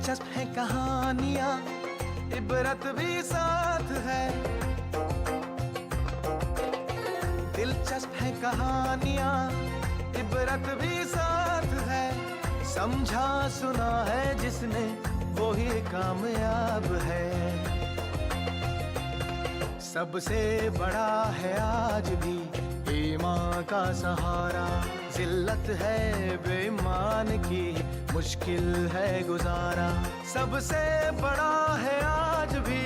दिलचस्प है कहानियां, इबरत भी साथ है। दिलचस्प है कहानियां, इबरत भी साथ है। समझा सुना है जिसने वो ही कामयाब है। सबसे बड़ा है आज भी ईमान का सहारा। जिल्लत है बेईमान की, मुश्किल है गुजारा। सबसे बड़ा है आज भी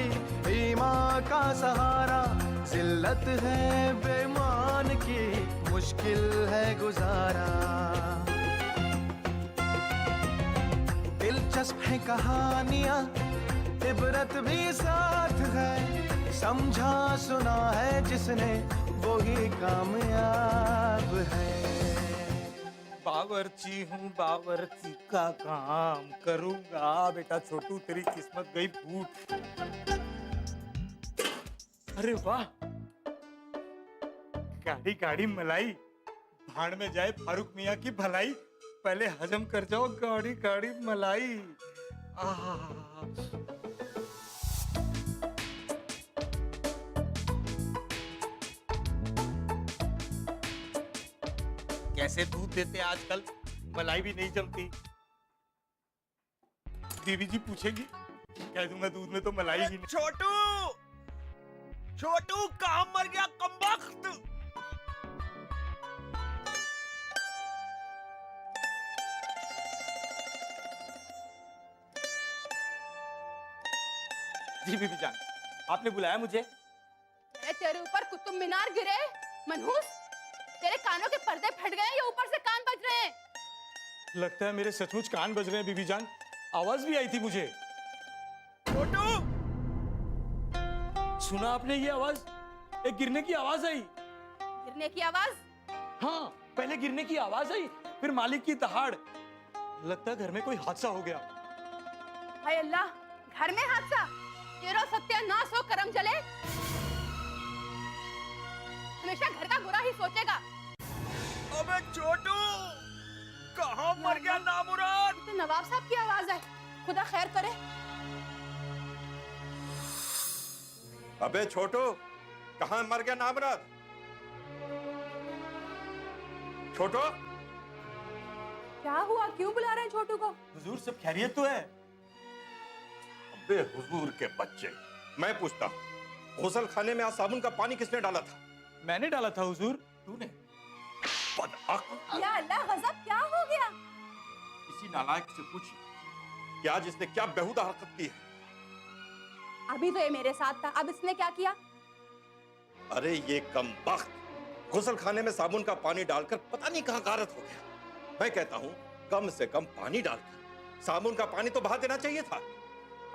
ईमान का सहारा। जिल्लत है बेईमान की, मुश्किल है गुजारा। दिलचस्प है कहानियां, इबरत भी साथ है। समझा सुना है जिसने वो ही कामयाब है। बावर्ची हूँ, बावर्ची का काम करूंगा। बेटा छोटू, तेरी किस्मत गई फूट। अरे वाह, गाड़ी गाड़ी मलाई, भाड़ में जाए फारूक मियाँ की भलाई। पहले हजम कर जाओ गाड़ी गाड़ी मलाई। कैसे दूध देते आजकल, मलाई भी नहीं जमती। बीवी जी पूछेगी, कह दूंगा दूध में तो मलाई ही नहीं। छोटू, छोटू कहाँ मर गया कमबख्त? जी बीबी जान, आपने बुलाया मुझे? तेरे ऊपर कुतुब मीनार गिरे मनहूस। तेरे कानों के पर्दे फट गए या ऊपर से कान बज रहे हैं? लगता है मेरे सचमुच कान बज रहे हैं बीबी जान। आवाज भी आई थी मुझे। छोटू, सुना आपने ये आवाज? एक गिरने की आवाज आई। गिरने की आवाज? हाँ, पहले गिरने की आवाज आई, फिर मालिक की दहाड़। लगता है घर में कोई हादसा हो गया। हाय अल्लाह, घर में हादसा? तेरा सत्यानाश हो, करम जले। हमेशा घर का बुरा ही सोचेगा। अबे छोटू, कहाँ मर गया नामुराद? तो नवाब साहब की आवाज है, खुदा खैर करे। अबे छोटू, कहाँ मर गया नामुराद? छोटू, क्या हुआ? क्यों बुला रहे हैं छोटू को? हुजूर सब खैरियत तो है? अबे हुजूर के बच्चे, मैं पूछता हूँ, गुसल खाने में आज साबुन का पानी किसने डाला था? मैंने डाला था हुजूर। तूने? बदअक्ल। या अल्लाह, गजब, क्या हो गया? किसी नालायक से पूछिए कि आज इसने क्या बेहुदा हरकत की है। अभी तो ये मेरे साथ था, अब इसने क्या किया? अरे ये कमबख्त गुसल खाने में साबुन का पानी डालकर पता नहीं कहां गारत हो गया। मैं कहता हूं कम से कम पानी डालकर साबुन का पानी तो बहा देना चाहिए था।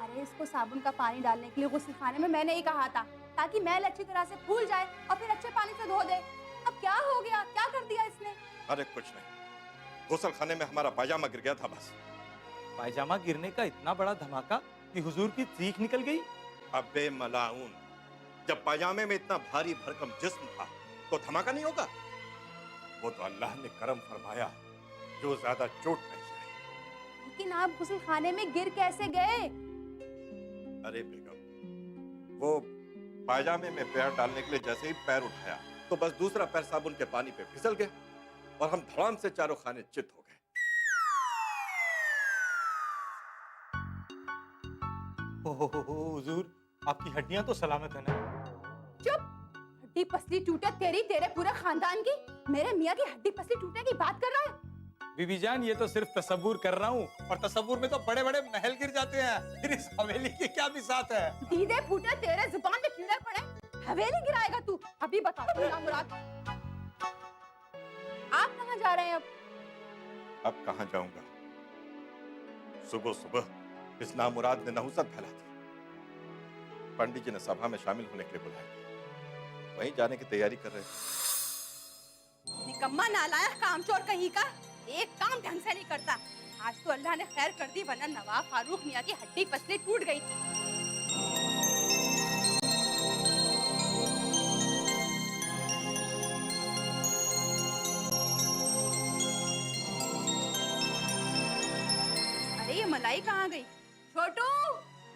अरे इसको साबुन का पानी डालने के लिए गुस्ल खाने में मैंने ही कहा था, ताकि मैल अच्छी तरह से फूल जाए और फिर अच्छे पानी से धो दे। अब क्या हो गया? क्या कर दिया इसने? अरे कुछ नहीं, गुसल खाने में हमारा पायजामा गिर गया था बस। पायजामा गिरने का इतना बड़ा धमाका कि हुजूर की चीख निकल गई। अबे मलाऊन, जब पायजामे में इतना भारी भरकम जिस्म था तो धमाका नहीं होगा? वो तो अल्लाह ने करम फरमाया जो ज्यादा चोट नहीं आई। लेकिन आप गुस्ल खाने में गिर कैसे गए? अरे बेगम, वो पायजामे में पैर डालने के लिए जैसे ही पैर उठाया तो बस दूसरा पैर साबुन के पानी पे फिसल गया और हम धड़ाम से चारों खाने चित हो गए। हुजूर, आपकी हड्डियां तो सलामत है ना? चुप! हड्डी पसली टूटे तेरी, तेरे पूरे खानदान की। मेरे मियाँ की हड्डी पसली टूटने की बात कर रहा है? बीबी जान, ये तो सिर्फ तसव्वुर कर रहा हूँ, और तसव्वुर में तो बड़े बड़े महल गिर जाते हैं। फिर इस हवेली की क्या बिसात है? दीदे फूटे, तेरे जुबान में कीड़े पड़े, हवेली गिराएगा तू? अभी बताओ ना मुराद, आप कहाँ जा रहे हैं अब? अब कहां जाऊंगा? सुबह सुबह इस नामुराद ने नहुसत फैला दी। पंडित जी ने सभा में शामिल होने के लिए बुलाया, वहीं जाने की तैयारी कर रहे थे। निकम्मा नालायक कामचोर कहीं का, एक काम ढंग से नहीं करता। आज तो अल्लाह ने खैर कर दी, वरना नवाब फारूक मियाँ की हड्डी पसली टूट गई थी। अरे ये मलाई कहाँ गई? छोटू,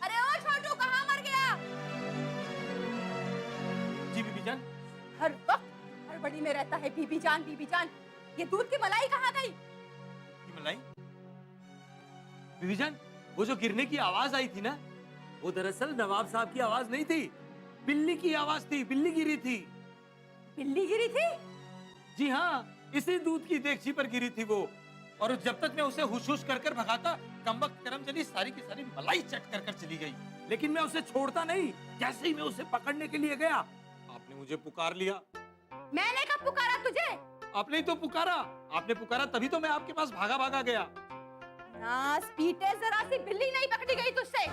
अरे ओ छोटू, कहाँ मर गया? जी बीबी जान। हर वक्त हड़बड़ी में रहता है बीबी जान बीबी जान। ये दूध की मलाई कहाँ गई? की मलाई? बीबी जान, वो जो गिरने की आवाज आई थी ना, वो दरअसल नवाब साहब की आवाज नहीं थी, बिल्ली की आवाज थी। बिल्ली गिरी थी। बिल्ली गिरी थी? जी हाँ, इसी दूध की देगची पर गिरी थी वो। और जब तक मैं उसे हुश हुश कर कर भगाता, कमबख्त करमचली सारी की सारी मलाई चट कर कर चली गई। लेकिन मैं उसे छोड़ता नहीं। जैसे ही मैं उसे पकड़ने के लिए गया, आपने मुझे पुकार लिया। मैंने कब पुकारा तुझे? आपने ही तो पुकारा। आपने पुकारा तभी तो मैं आपके पास भागा भागा गया। नास पीटे, जरा सी बिल्ली नहीं पकड़ी गई तुझसे।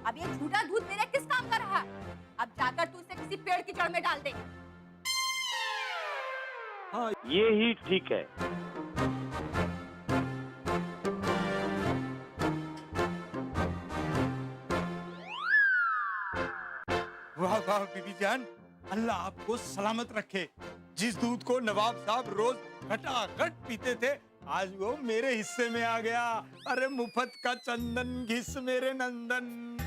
अब ये झूठा दूध मेरे किस काम का रहा? अब जाकर तू इसे किसी पेड़ की जड़ में डाल दे। हाँ, ये ही ठीक है। वाह वाह बीबी जान, अल्लाह आपको सलामत रखे। जिस दूध को नवाब साहब रोज खटाखट पीते थे, आज वो मेरे हिस्से में आ गया। अरे मुफ्त का चंदन घिस मेरे नंदन।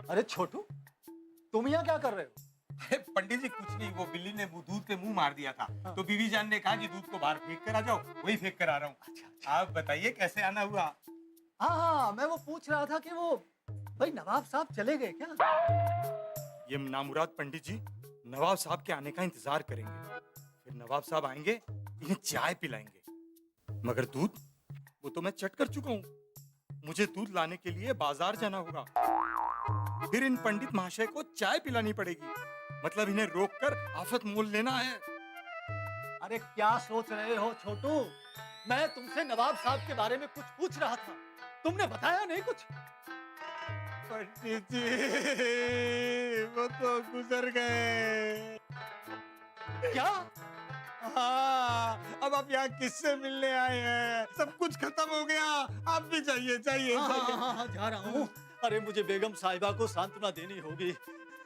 अरे छोटू, तुम यहाँ क्या कर रहे हो? अरे पंडित जी कुछ नहीं, वो बिल्ली ने वो दूध पे मुंह मार दिया था। तो बीबी जान ने कहा कि दूध को बाहर फेंक कर आ जाओ, वही फेंक कर आ रहा हूँ। अच्छा। आप बताइए कैसे आना हुआ? हाँ, मैं वो पूछ रहा था कि वो भाई नवाब साहब चले गए क्या? ये नामुराद पंडित जी नवाब साहब के आने का इंतजार करेंगे। फिर नवाब साहब आएंगे, इन्हें चाय पिलाएंगे। मगर दूध वो तो मैं चट कर चुका हूँ। मुझे दूध लाने के लिए बाजार जाना होगा। फिर इन पंडित महाशय को चाय पिलानी पड़ेगी। मतलब इन्हें रोककर आफत मोल लेना है। अरे क्या सोच रहे हो छोटू? मैं तुमसे नवाब साहब के बारे में कुछ पूछ रहा था, तुमने बताया नहीं कुछ। पंडित जी वो तो गुजर गए। क्या? हाँ, अब आप यहाँ किससे मिलने आए हैं? सब कुछ खत्म हो गया। आप भी जाइए जाइए। हाँ, जा रहा हूँ। अरे मुझे बेगम साहिबा को सांत्वना देनी होगी।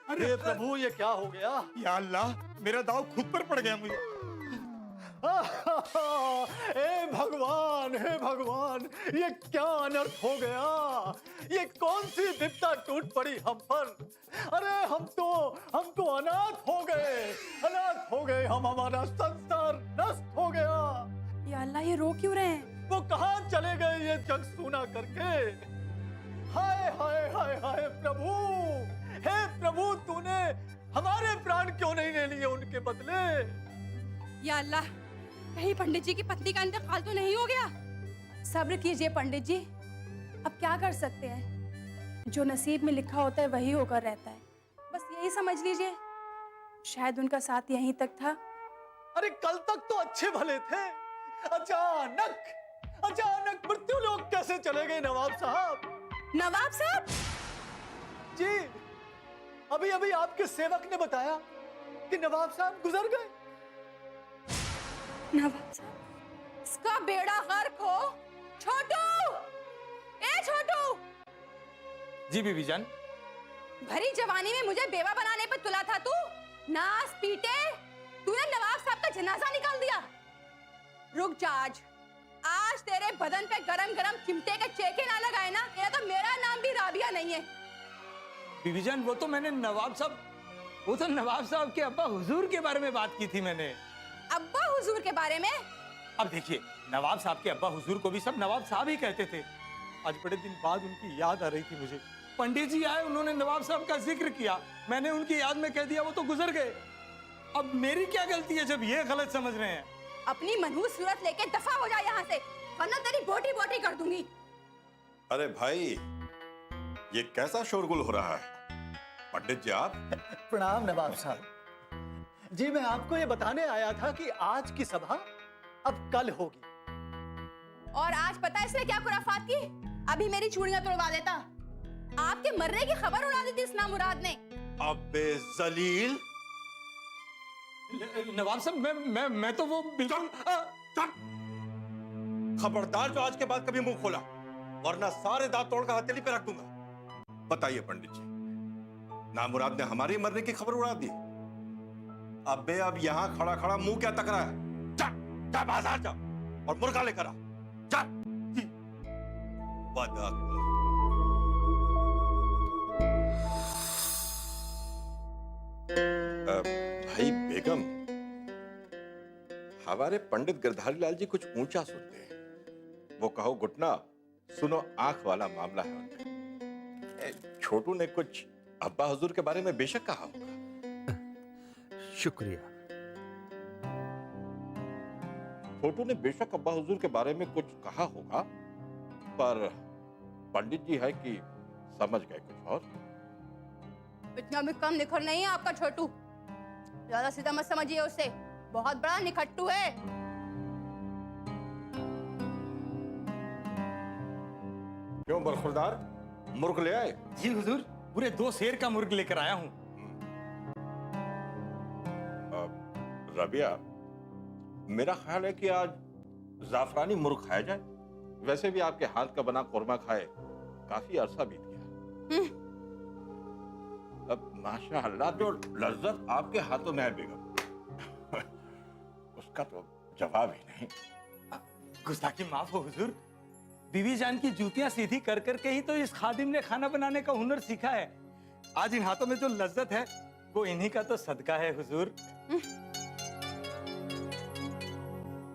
अरे प्रभु, ये क्या हो गया? या अल्लाह, मेरा दाव खुद पर पड़ गया मुझे। हे भगवान, हे भगवान, ये क्या अनर्थ हो गया? ये कौन सी विपदा टूट पड़ी हम पर? अरे हम तो अनाथ हो गए हम। हमारा संसार नष्ट हो गया। या अल्लाह, ये रो क्यों रहे हैं? वो कहाँ चले गए ये जग सूना करके? हाय हाय हाय हाय प्रभु, हे प्रभु, तूने हमारे प्राण क्यों नहीं ले लिए उनके बदले? या अल्लाह, कहीं पंडित जी की पत्नी का इंतकाल तो नहीं हो गया? सब्र कीजिए पंडित जी, अब क्या कर सकते हैं? जो नसीब में लिखा होता है वही होकर रहता है। बस यही समझ लीजिए, शायद उनका साथ यहीं तक था। अरे कल तक तो अच्छे भले थे, अचानक मृत्यु लोक कैसे चले गए नवाब साहब? नवाब साहब? जी, अभी आपके सेवक ने बताया कि नवाब साहब गुजर गए। नवाब साहब, इसका बेड़ा गर्क हो। छोटू, ए छोटू! जी बीबी जान। भरी जवानी में मुझे बेवा बनाने पर तुला था तू। नास पीटे, तूने नवाब साहब का जनाजा निकाल दिया। रुक जा, आज तेरे बदन पे गरम गरम चिमटे के चेके ना लगाए ना, ये तो मेरा नाम भी राबिया नहीं है। बीबी जान, वो तो नवाब साहब के अब्बा हुजूर के बारे में बात की थी मैंने। अब्बा हुजूर के बारे में? अब देखिए, नवाब साहब के अब्बा हुजूर को भी सब नवाब साहब ही कहते थे। आज बड़े दिन बाद उनकी याद आ रही थी मुझे। पंडित जी आए, उन्होंने नवाब साहब का जिक्र किया, मैंने उनकी याद में कह दिया वो तो गुजर गए। अब मेरी क्या गलती है जब ये गलत समझ रहे हैं? अपनी मनहूस सूरत लेके दफा हो जा यहाँ से, वरना तेरी बोटी बोटी कर दूंगी। अरे भाई, ये कैसा शोरगुल हो रहा है? पंडित जी आप? प्रणाम नवाब साहब जी, मैं आपको ये बताने आया था कि आज की सभा अब कल होगी। और आज पता है इसने क्या खुराफात की? अभी मेरी चूड़ियां तोड़वा देता। आपके मरने की खबर उड़ा दी थी इस नामुराद ने। अबे जलील, नवाब साहब मैं तो वो बिल्कुल खबरदार जो आज के बाद कभी मुंह खोला, वरना सारे दांत तोड़कर हथेली पे रख दूंगा। बताइए पंडित जी, नामुराद ने हमारी मरने की खबर उड़ा दी। अबे अब यहां खड़ा खड़ा मुंह क्या तक रहा है? जा, जा बाजार जा और मुर्गा लेकर आ। जा। बदअक्ल। भाई बेगम, हमारे पंडित गिरधारी लाल जी कुछ ऊंचा सुनते हैं। वो कहो घुटना, सुनो आंख वाला मामला है उनका। छोटू ने कुछ अब्बा हुजूर के बारे में बेशक कहा होगा। शुक्रिया। छोटू ने बेशक अब्बा हुजूर के बारे में कुछ कहा होगा, पर पंडित जी है कि समझ गए कुछ और। इतना भी कम निखर नहीं है आपका छोटू। ज्यादा सीधा मत समझिए उसे, बहुत बड़ा निखट्टू है। क्यों बरखुरदार, मुर्ग ले आए? जी हुजूर, पूरे 2 शेर का मुर्ग लेकर आया हूँ। रबिया, मेरा ख्याल है कि आज जाफरानी मुर्ग खाया जाए। वैसे भी आपके हाथ का बना कोरमा खाए काफी अरसा बीत गया। अब माशाअल्लाह जो लज्जत आपके हाथों में है बेगम, उसका तो जवाब ही नहीं। गुस्ताखी माफ हो हुजूर, बीवी जान की जूतियां सीधी कर करके ही तो इस खादिम ने खाना बनाने का हुनर सीखा है। आज इन हाथों में जो लज्जत है वो इन्हीं का तो सदका है हुजूर।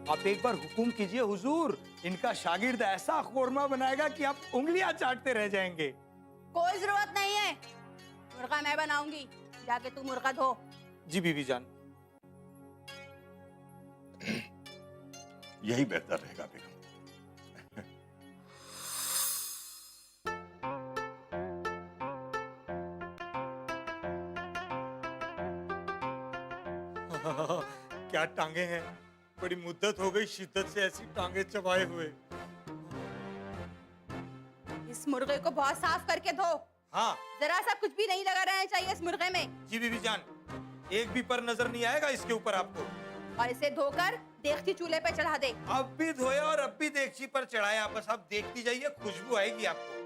आप एक बार हुकुम कीजिए हुजूर, इनका शागिर्द ऐसा कोरमा बनाएगा कि आप उंगलियां चाटते रह जाएंगे। कोई जरूरत नहीं है, मुर्गा मैं बनाऊंगी, जाके तू मुर्गा धो। जी बीवी जान। यही बेहतर रहेगा बेगम। क्या टांगे हैं, बड़ी मुद्दत हो गई शिद्दत से ऐसी टांगे चबाए हुए। इस मुर्गे को बहुत साफ करके धो। हाँ जरा सा कुछ भी नहीं लगा रहना चाहिए इस मुर्गे में। जी बीवी जान, एक भी पर नजर नहीं आएगा इसके ऊपर आपको। और इसे धोकर देगची चूल्हे पे चढ़ा दे। अब भी धोया और अब भी देगची पर चढ़ाया, बस आप देखती जाइए, खुशबू आएगी आपको।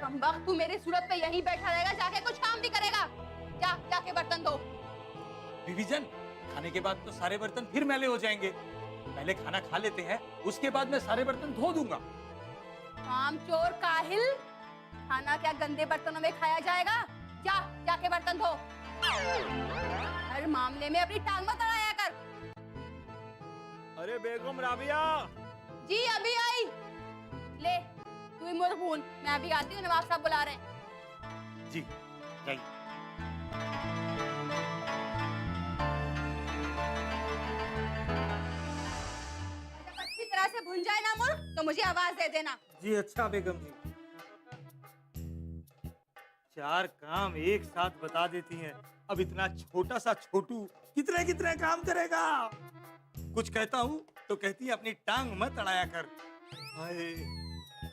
कमबख्त, तू मेरी सूरत पे यहीं बैठा रहेगा, जाके कुछ काम भी करेगा? जा, जाके बर्तन धो। बीवी जान, खाने के बाद तो सारे बर्तन फिर मैले हो जाएंगे। पहले खाना खा लेते हैं, उसके बाद मैं सारे बर्तन धो दूंगा। कामचोर काहिल, खाना क्या गंदे बर्तनों में खाया जाएगा? जा, जाके बर्तन धो। हर मामले में अपनी टांग मत अड़ाया कर। अरे बेगम राबिया, जी अभी आई। ले तू ही मुर्ग भून, मैं अभी आती हूँ, नवाब साहब बुला रहे हैं। जी जाइए। जब अच्छी तरह से भुन जाए ना मुर्ग, तो मुझे आवाज दे देना। जी अच्छा बेगम जी। 4 काम एक साथ बता देती हैं, अब इतना छोटा सा छोटू कितने कितने काम करेगा। कुछ कहता हूँ तो कहती है अपनी टांग मत अड़ाया कर। हाय,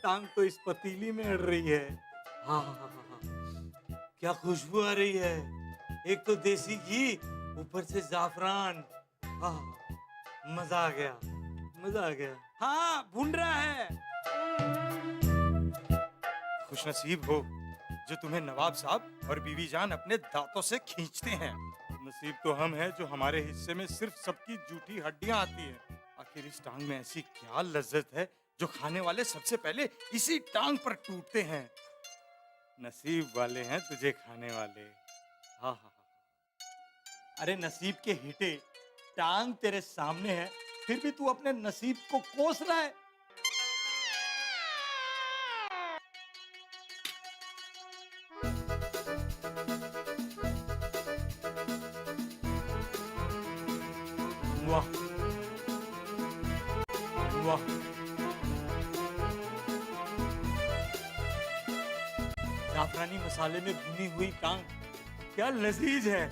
टांग तो इस पतीली में अड़ रही है। हाँ हाँ हाँ हाँ, क्या खुशबू आ रही है। एक तो देसी घी, ऊपर से जाफरान। हाँ, मजा आ गया, मजा आ गया। हाँ, भून रहा है। खुशनसीब हो जो तुम्हें नवाब साहब और बीवी जान अपने दांतों से खींचते हैं। नसीब तो हम हैं जो हमारे हिस्से में सिर्फ सबकी जूठी हड्डियां आती हैं। आखिर इस टांग में ऐसी क्या लज्जत है जो खाने वाले सबसे पहले इसी टांग पर टूटते हैं। नसीब वाले हैं तुझे खाने वाले। हाँ हाँ हाँ। अरे नसीब के हिटे, टांग तेरे सामने है, फिर भी तू अपने नसीब को कोस रहा है। वाह वाह, जाफरानी मसाले में भुनी हुई टांग क्या लजीज है।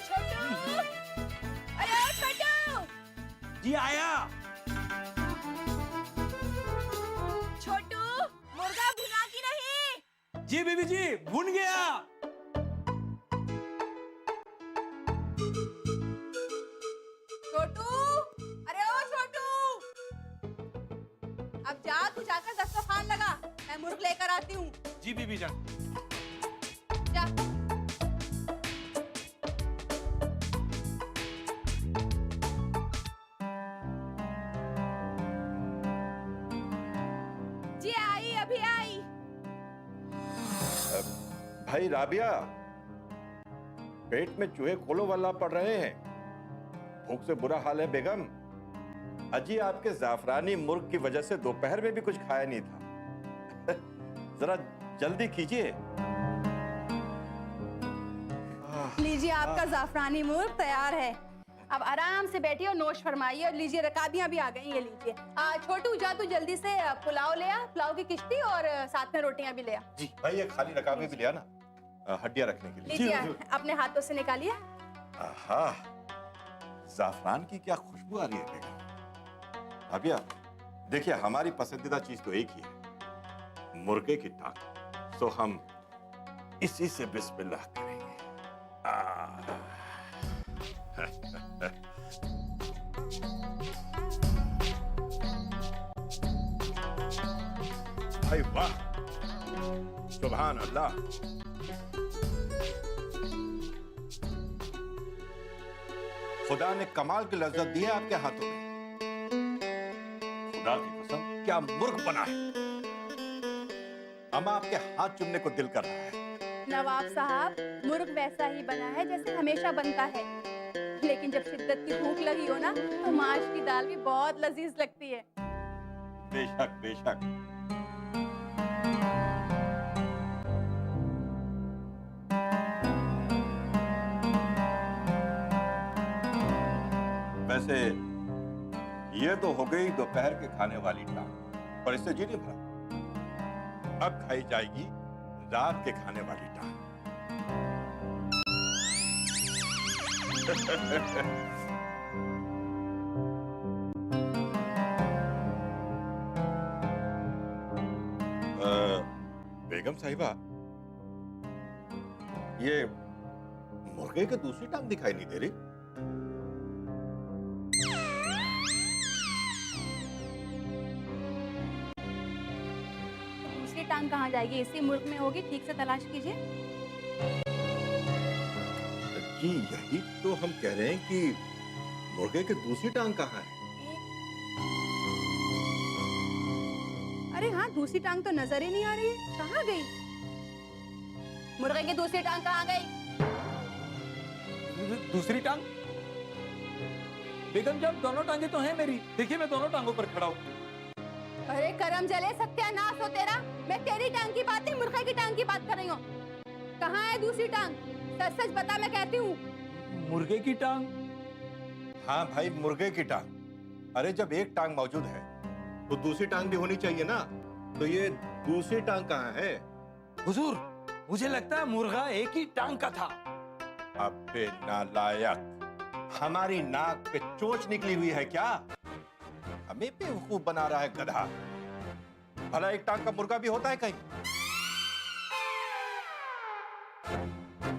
छोटू, अरे ओ छोटू, जी आया। छोटू, मुर्गा भुना की नहीं? जी बीबी जी, भून गया। छोटू, अरे ओ छोटू, अब जा तू जाकर दस्तरखान लगा, मैं मुर्ग लेकर आती हूँ। जी बीबी जान। जा। जी आई, अभी आई। भाई राबिया, पेट में चूहे खोलो वाला पड़ रहे हैं। भूख से बुरा हाल है बेगम। अजी आपके जाफरानी मुर्ग की वजह से दोपहर में भी कुछ खाया नहीं था। जरा जल्दी कीजिए। लीजिए आपका जाफरानी मुर्ग तैयार है। अब आराम से बैठिए और नोश फरमाइए। और लीजिए रकाबियां भी आ गई ये लीजिए। छोटू जा तू जल्दी से पुलाव ले आ, पुलाव की किश्ती और साथ में रोटियां भी ले आ। जी भाई, ये खाली रकाबे भी लिया ना, हड्डियां रखने के लिए। लीजिए अपने हाथों से निकालिए। आहा, जाफरान की क्या खुशबू आ रही है बेगम। राबिया, देखिए हमारी पसंदीदा चीज तो एक ही है, मुर्गे की टांग। तो हम इसी से बिस्मिल्लाह करेंगे। भाई वाह, सुभान अल्लाह। खुदा ने कमाल की लज्जत दी है आपके हाथों में। खुदा की कसम, क्या मुर्ग बना है। अम्मा, आपके हाथ चुमने को दिल कर रहा है। नवाब साहब, मुर्ग वैसा ही बना है जैसे हमेशा बनता है, लेकिन जब शिद्दत की भूख लगी हो ना तो माश की दाल भी बहुत लजीज लगती है। बेशक बेशक। वैसे ये तो हो गई दोपहर के खाने वाली टांग, पर इससे जी नहीं भरा। अब खाई जाएगी रात के खाने वाली टांग। बेगम साहिबा, ये मुर्गे की दूसरी टांग दिखाई नहीं दे रही। दूसरी टांग कहाँ जाएगी? इसी मुर्ग में होगी, ठीक से तलाश कीजिए। जी यही तो हम कह रहे हैं कि मुर्गे की दूसरी टांग कहाँ है। अरे हाँ, दूसरी टांग तो नजर ही नहीं आ रही है, कहाँ गई? मुर्गे की दूसरी टांग कहाँ गई? दूसरी टांग? बेगम जब दोनों टांगे तो हैं मेरी, देखिए मैं दोनों टांगों पर खड़ा हूँ। अरे करम जले, सत्यानाश हो तेरा। मैं तेरी टांग की बात नहीं, मुर्गे की टांग की बात कर रही हूँ। कहाँ है दूसरी टांग? सच सच बता, मैं कहती हूँ। मुर्गे की टांग? हाँ भाई, मुर्गे की टांग। अरे जब एक टांग मौजूद है तो दूसरी टांग भी होनी चाहिए ना। तो ये दूसरी टांग कहाँ है? हुजूर, मुझे लगता है मुर्गा एक ही टांग का था। अबे नालायक, हमारी नाक पे चोंच निकली हुई है क्या? हमें बेवकूफ बना रहा है गधा। भला एक टांग का मुर्गा भी होता है कहीं?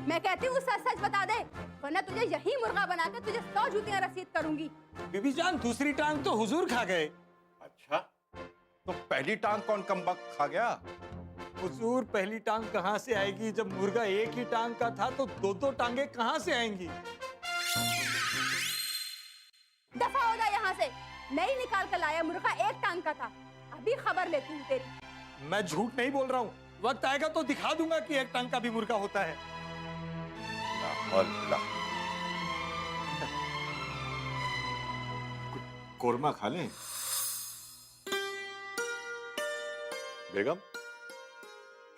मैं कहती हूँ सच सच बता दे, वरना तुझे यही मुर्गा बनाकर तुझे 100 जूतियां रसीद करूंगी। बीबी जान, दूसरी टांग तो हुजूर खा गए। अच्छा, तो पहली टांग कौन कमबख्त खा गया? हुजूर, पहली टांग कहाँ से आएगी? जब मुर्गा एक ही टांग का था तो दो दो टांगे कहाँ से आएंगी? दफा हो जा यहाँ से। नहीं निकाल कर लाया, मुर्गा एक टांग का था। अभी खबर लेती हूँ तेरी। मैं झूठ नहीं बोल रहा हूँ, वक्त आएगा तो दिखा दूंगा कि एक टांग का भी मुर्गा होता है। कोरमा खा लें? बेगम,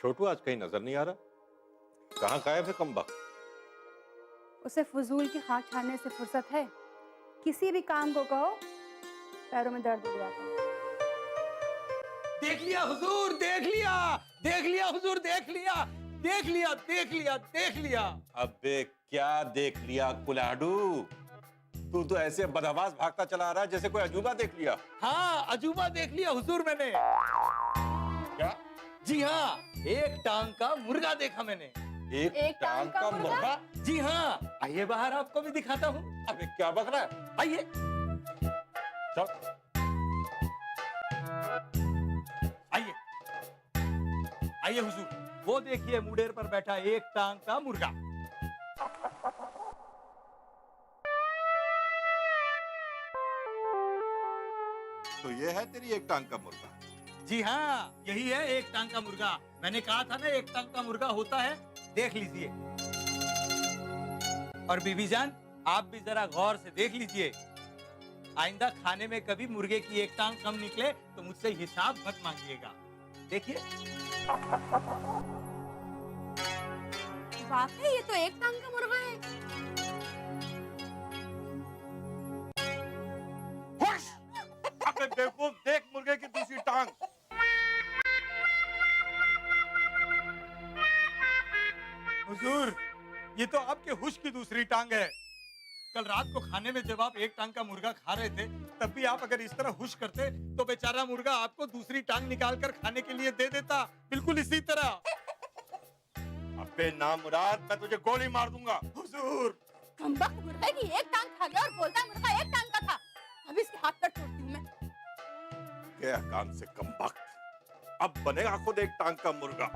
छोटू आज कहीं नजर नहीं आ रहा, कहाँ गायब है कमबख्त? उसे फजूल की खाक छानने से फुर्सत है? किसी भी काम को कहो पैरों में दर्द हो जाता है। देख लिया हुजूर, देख लिया, देख लिया हुजूर, देख लिया, देख लिया, देख लिया, देख लिया। अबे क्या देख लिया कुलाडू? तू तो ऐसे बदहवास भागता चला रहा है जैसे कोई अजूबा देख लिया। हाँ, अजूबा देख लिया हुजूर मैंने। क्या? जी हाँ, एक टांग का मुर्गा देखा मैंने। एक टांग का मुर्गा? जी हाँ, आइए बाहर आपको भी दिखाता हूँ। अबे क्या बक रहा है? आइए। चल। आइए, आइए हुजूर, वो देखिए मुडेर पर बैठा एक टांग का मुर्गा। तो ये है तेरी एक टांग का मुर्गा? जी हाँ, यही है एक टांग का मुर्गा। मैंने कहा था ना एक टांग का मुर्गा होता है, देख लीजिए। और बीबी जान, आप भी जरा गौर से देख लीजिए। आइंदा खाने में कभी मुर्गे की एक टांग कम निकले तो मुझसे हिसाब मत मांगिएगा। देखिए। वाकई ये तो एक टांग का मुर्गा है। अबे बेवकूफ, देख मुर्गे की दूसरी टांग। हुजूर, ये तो आपके हुश की दूसरी टांग है। कल रात को खाने में जब आप एक टांग का मुर्गा खा रहे थे, तब भी आप अगर इस तरह हुश करते तो बेचारा मुर्गा आपको दूसरी टांग निकाल कर खाने के लिए दे देता, बिल्कुल इसी तरह। अबे नामुराद, मैं तुझे गोली मार दूंगा। हुजूर, कमबख्त मुर्गे की एक टांग खा गया और बोलता है मुर्गा एक टांग का था। अब इसके हाथ पैर तोड़ती हूँ मैं। क्या काम से कमबख्त, अब बनेगा खुद एक टांग का मुर्गा।